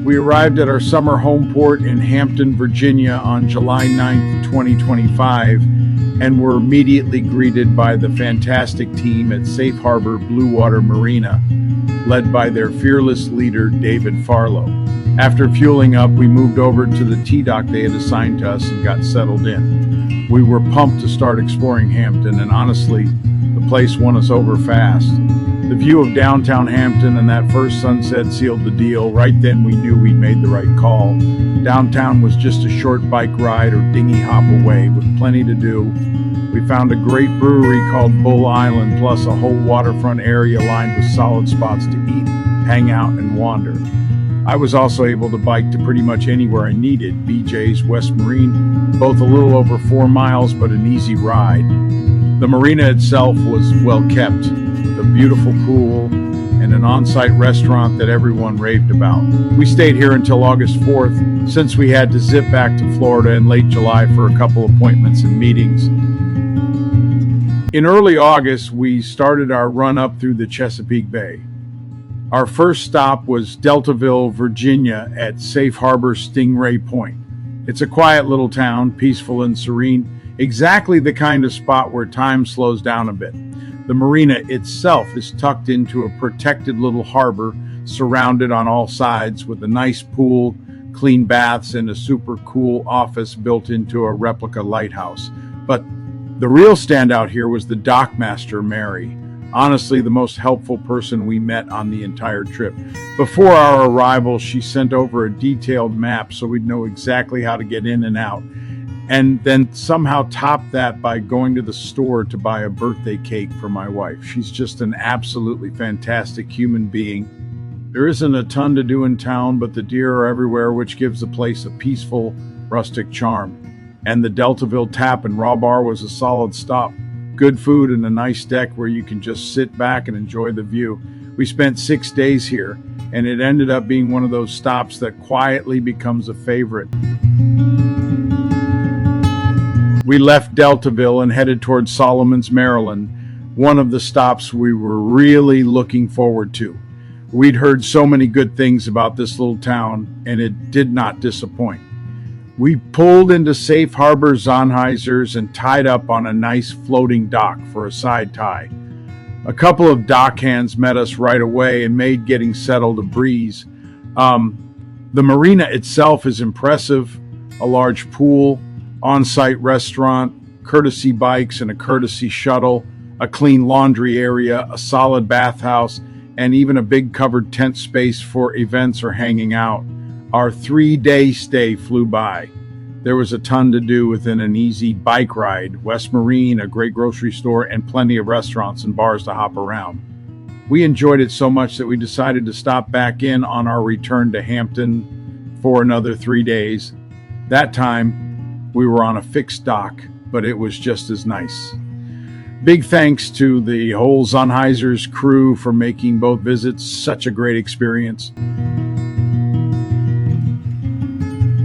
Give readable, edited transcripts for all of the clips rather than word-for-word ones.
We arrived at our summer home port in Hampton, Virginia on July 9th, 2025, and were immediately greeted by the fantastic team at Safe Harbor Blue Water Marina, led by their fearless leader, David Farlow. After fueling up, we moved over to the T-dock they had assigned to us and got settled in. We were pumped to start exploring Hampton, and honestly, the place won us over fast. The view of downtown Hampton and that first sunset sealed the deal. Right then we knew we'd made the right call. Downtown was just a short bike ride or dinghy hop away with plenty to do. We found a great brewery called Bull Island, plus a whole waterfront area lined with solid spots to eat, hang out, and wander. I was also able to bike to pretty much anywhere I needed. BJ's, West Marine, both a little over 4 miles, but an easy ride. The marina itself was well kept, with a beautiful pool and an on-site restaurant that everyone raved about. We stayed here until August 4th, since we had to zip back to Florida in late July for a couple appointments and meetings. In early August, we started our run up through the Chesapeake Bay. Our first stop was Deltaville, Virginia at Safe Harbor Stingray Point. It's a quiet little town, peaceful and serene, exactly the kind of spot where time slows down a bit. The marina itself is tucked into a protected little harbor, surrounded on all sides with a nice pool, clean baths, and a super cool office built into a replica lighthouse. But the real standout here was the dockmaster, Mary. Honestly, the most helpful person we met on the entire trip. Before our arrival, she sent over a detailed map so we'd know exactly how to get in and out, and then somehow topped that by going to the store to buy a birthday cake for my wife. She's just an absolutely fantastic human being. There isn't a ton to do in town, but the deer are everywhere, which gives the place a peaceful, rustic charm. And the Deltaville Tap and Raw Bar was a solid stop. Good food and a nice deck where you can just sit back and enjoy the view. We spent 6 days here, and it ended up being one of those stops that quietly becomes a favorite. We left Deltaville and headed towards Solomons, Maryland, one of the stops we were really looking forward to. We'd heard so many good things about this little town, and it did not disappoint. We pulled into Safe Harbor Zonheisers and tied up on a nice floating dock for a side tie. A couple of dock hands met us right away and made getting settled a breeze. The marina itself is impressive, a large pool, on-site restaurant, courtesy bikes and a courtesy shuttle, a clean laundry area, a solid bathhouse, and even a big covered tent space for events or hanging out. Our 3-day stay flew by. There was a ton to do within an easy bike ride, West Marine, a great grocery store, and plenty of restaurants and bars to hop around. We enjoyed it so much that we decided to stop back in on our return to Hampton for another 3 days. That time, we were on a fixed dock, but it was just as nice. Big thanks to the whole Zonheisers crew for making both visits such a great experience.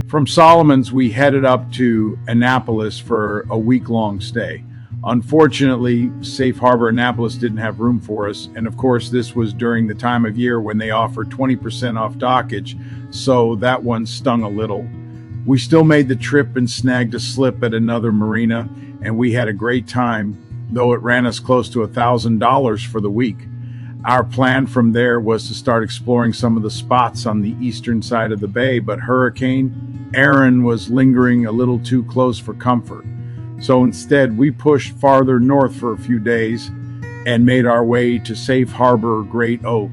From Solomons, we headed up to Annapolis for a week-long stay. Unfortunately, Safe Harbor Annapolis didn't have room for us, and of course this was during the time of year when they offer 20% off dockage, so that one stung a little. We still made the trip and snagged a slip at another marina, and we had a great time, though it ran us close to $1,000 for the week. Our plan from there was to start exploring some of the spots on the eastern side of the bay, but Hurricane Aaron was lingering a little too close for comfort. So instead, we pushed farther north for a few days and made our way to Safe Harbor Great Oak.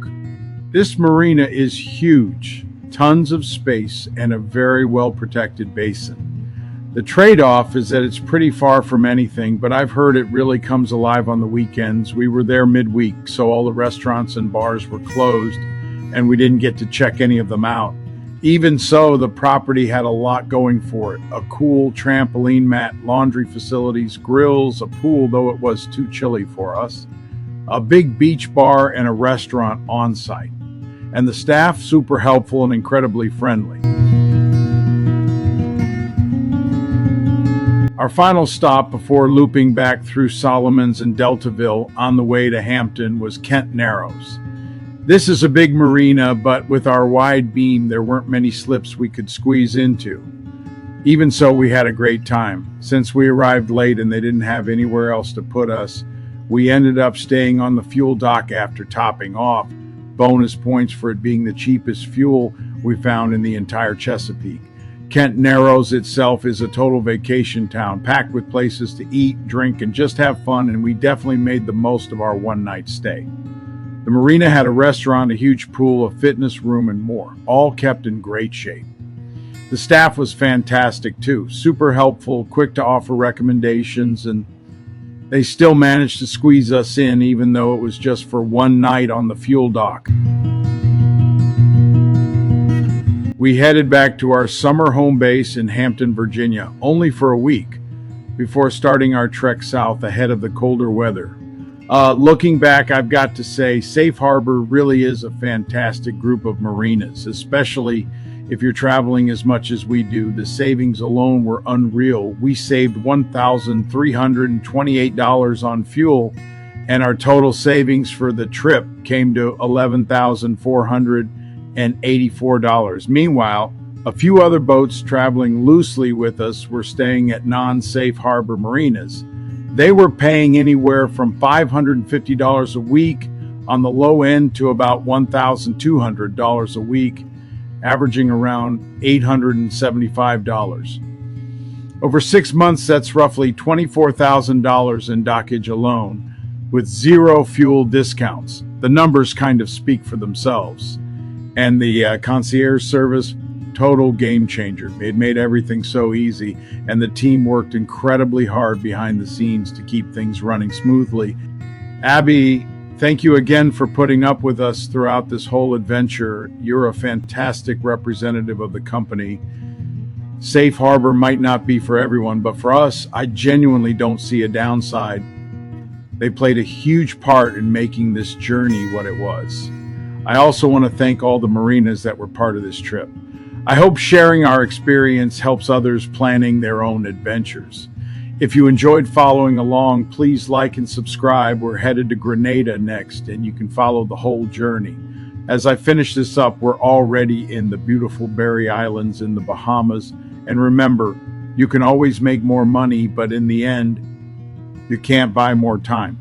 This marina is huge, tons of space, and a very well-protected basin. The trade-off is that it's pretty far from anything, but I've heard it really comes alive on the weekends. We were there midweek, so all the restaurants and bars were closed, and we didn't get to check any of them out. Even so, the property had a lot going for it. A cool trampoline mat, laundry facilities, grills, a pool, though it was too chilly for us, a big beach bar, and a restaurant on site. And the staff, super helpful and incredibly friendly. Our final stop before looping back through Solomons and Deltaville on the way to Hampton was Kent Narrows. This is a big marina, but with our wide beam, there weren't many slips we could squeeze into. Even so, we had a great time. Since we arrived late and they didn't have anywhere else to put us, we ended up staying on the fuel dock after topping off. Bonus points for it being the cheapest fuel we found in the entire Chesapeake. Kent Narrows itself is a total vacation town, packed with places to eat, drink, and just have fun, and we definitely made the most of our one-night stay. The marina had a restaurant, a huge pool, a fitness room, and more, all kept in great shape. The staff was fantastic too, super helpful, quick to offer recommendations, and they still managed to squeeze us in even though it was just for one night on the fuel dock. We headed back to our summer home base in Hampton, Virginia, only for a week, before starting our trek south ahead of the colder weather. Looking back, I've got to say, Safe Harbor really is a fantastic group of marinas, especially if you're traveling as much as we do. The savings alone were unreal. We saved $1,328 on fuel, and our total savings for the trip came to $11,484. Meanwhile, a few other boats traveling loosely with us were staying at non-Safe Harbor marinas. They were paying anywhere from $550 a week on the low end to about $1,200 a week, averaging around $875. Over 6 months, that's roughly $24,000 in dockage alone, with zero fuel discounts. The numbers kind of speak for themselves. And the concierge service, total game changer. It made everything so easy, and the team worked incredibly hard behind the scenes to keep things running smoothly. Abby, thank you again for putting up with us throughout this whole adventure. You're a fantastic representative of the company. Safe Harbor might not be for everyone, but for us, I genuinely don't see a downside. They played a huge part in making this journey what it was. I also want to thank all the marinas that were part of this trip. I hope sharing our experience helps others planning their own adventures. If you enjoyed following along, please like and subscribe. We're headed to Grenada next, and you can follow the whole journey. As I finish this up, we're already in the beautiful Berry Islands in the Bahamas. And remember, you can always make more money, but in the end, you can't buy more time.